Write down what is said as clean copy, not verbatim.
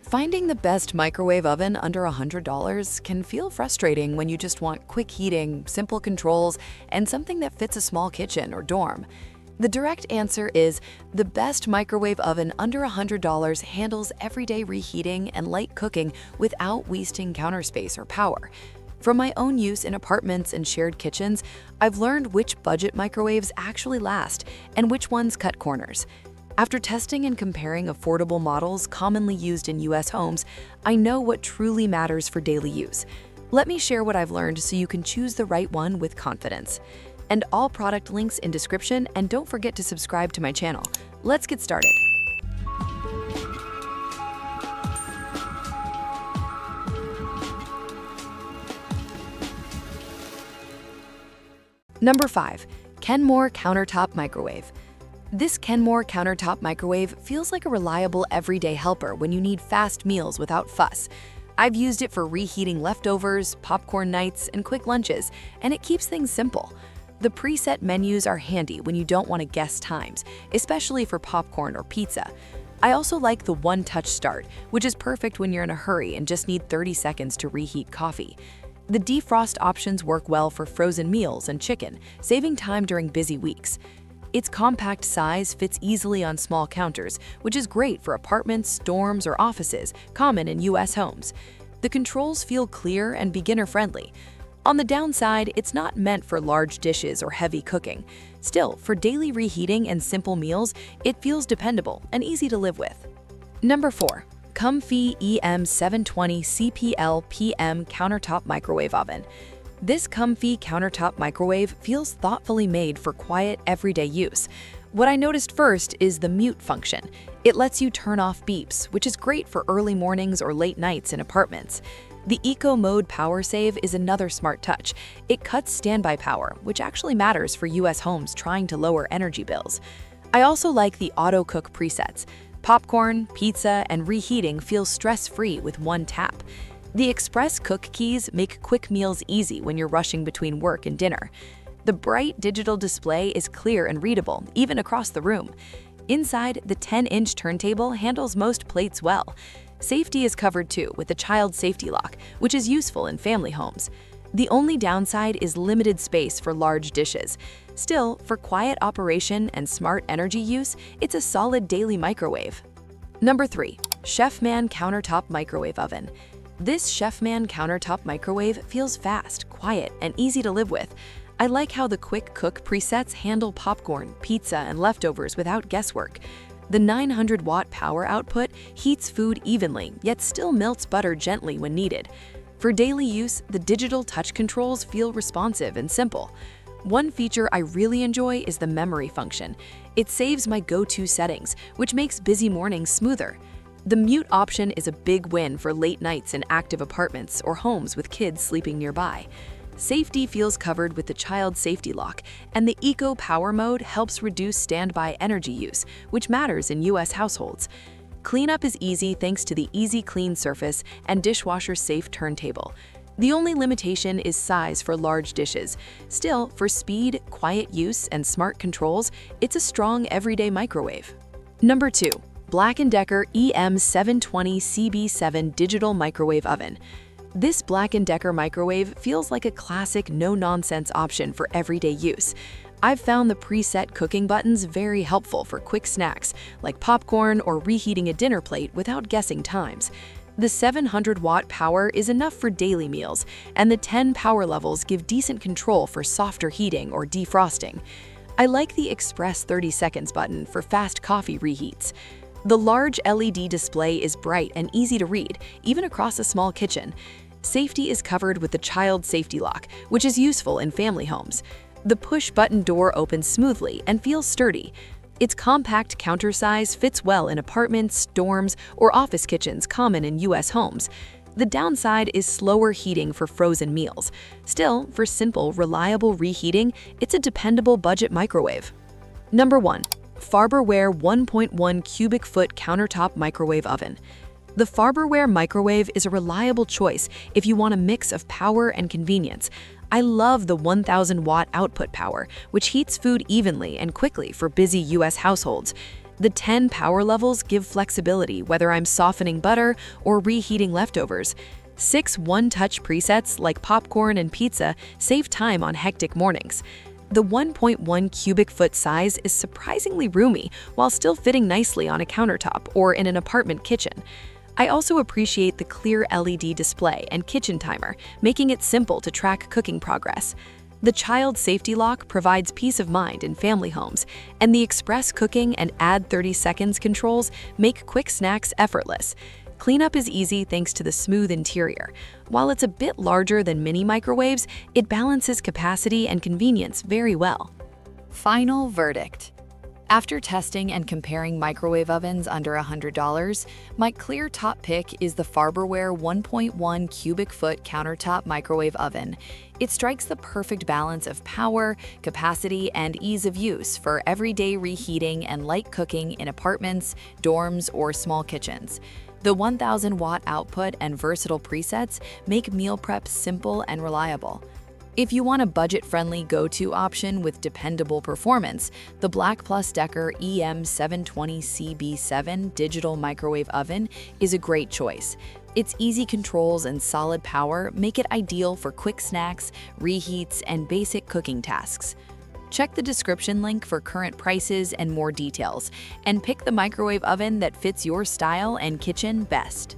Finding the best microwave oven under $100 can feel frustrating when you just want quick heating, simple controls, and something that fits a small kitchen or dorm. The direct answer is the best microwave oven under $100 handles everyday reheating and light cooking without wasting counter space or power. From my own use in apartments and shared kitchens, I've learned which budget microwaves actually last and which ones cut corners. After testing and comparing affordable models commonly used in US homes, I know what truly matters for daily use. Let me share what I've learned so you can choose the right one with confidence. And all product links in description, and don't forget to subscribe to my channel. Let's get started. Number 5. Kenmore Countertop Microwave. This Kenmore countertop microwave feels like a reliable everyday helper when you need fast meals without fuss. I've used it for reheating leftovers, popcorn nights, and quick lunches, and it keeps things simple. The preset menus are handy when you don't want to guess times, especially for popcorn or pizza. I also like the one-touch start, which is perfect when you're in a hurry and just need 30 seconds to reheat coffee. The defrost options work well for frozen meals and chicken, saving time during busy weeks. Its compact size fits easily on small counters, which is great for apartments, dorms, or offices, common in US homes. The controls feel clear and beginner-friendly. On the downside, it's not meant for large dishes or heavy cooking. Still, for daily reheating and simple meals, it feels dependable and easy to live with. Number 4. Comfee EM720 CPL PM Countertop Microwave Oven. This Comfee countertop microwave feels thoughtfully made for quiet, everyday use. What I noticed first is the mute function. It lets you turn off beeps, which is great for early mornings or late nights in apartments. The Eco Mode Power Save is another smart touch. It cuts standby power, which actually matters for US homes trying to lower energy bills. I also like the auto cook presets. Popcorn, pizza, and reheating feel stress-free with one tap. The Express Cook keys make quick meals easy when you're rushing between work and dinner. The bright digital display is clear and readable, even across the room. Inside, the 10-inch turntable handles most plates well. Safety is covered too with the child safety lock, which is useful in family homes. The only downside is limited space for large dishes. Still, for quiet operation and smart energy use, it's a solid daily microwave. Number 3. Chefman Countertop Microwave Oven. This Chefman countertop microwave feels fast, quiet, and easy to live with. I like how the quick cook presets handle popcorn, pizza, and leftovers without guesswork. The 900-watt power output heats food evenly, yet still melts butter gently when needed. For daily use, the digital touch controls feel responsive and simple. One feature I really enjoy is the memory function. It saves my go-to settings, which makes busy mornings smoother. The mute option is a big win for late nights in active apartments or homes with kids sleeping nearby. Safety feels covered with the child safety lock, and the Eco Power mode helps reduce standby energy use, which matters in US households. Cleanup is easy thanks to the Easy Clean surface and dishwasher-safe turntable. The only limitation is size for large dishes. Still, for speed, quiet use, and smart controls, it's a strong everyday microwave. Number 2. BLACK+DECKER EM720 CB7 Digital Microwave Oven. This BLACK+DECKER microwave feels like a classic no-nonsense option for everyday use. I've found the preset cooking buttons very helpful for quick snacks, like popcorn or reheating a dinner plate without guessing times. The 700-watt power is enough for daily meals, and the 10 power levels give decent control for softer heating or defrosting. I like the Express 30 seconds button for fast coffee reheats. The large LED display is bright and easy to read, even across a small kitchen. Safety is covered with the child safety lock, which is useful in family homes. The push-button door opens smoothly and feels sturdy. Its compact counter size fits well in apartments, dorms, or office kitchens common in US homes. The downside is slower heating for frozen meals. Still, for simple, reliable reheating, it's a dependable budget microwave. Number 1. Farberware 1.1 cubic foot countertop microwave oven. The Farberware microwave is a reliable choice if you want a mix of power and convenience. I love the 1,000-watt output power, which heats food evenly and quickly for busy US households. The 10 power levels give flexibility whether I'm softening butter or reheating leftovers. 6 one-touch presets like popcorn and pizza save time on hectic mornings. The 1.1 cubic foot size is surprisingly roomy while still fitting nicely on a countertop or in an apartment kitchen. I also appreciate the clear LED display and kitchen timer, making it simple to track cooking progress. The child safety lock provides peace of mind in family homes, and the express cooking and add 30 seconds controls make quick snacks effortless. Cleanup is easy thanks to the smooth interior. While it's a bit larger than mini microwaves, it balances capacity and convenience very well. Final verdict. After testing and comparing microwave ovens under $100, my clear top pick is the Farberware 1.1 cubic foot countertop microwave oven. It strikes the perfect balance of power, capacity, and ease of use for everyday reheating and light cooking in apartments, dorms, or small kitchens. The 1,000-watt output and versatile presets make meal prep simple and reliable. If you want a budget-friendly go-to option with dependable performance, the BLACK+DECKER EM720CB7 digital microwave oven is a great choice. Its easy controls and solid power make it ideal for quick snacks, reheats, and basic cooking tasks. Check the description link for current prices and more details, and pick the microwave oven that fits your style and kitchen best.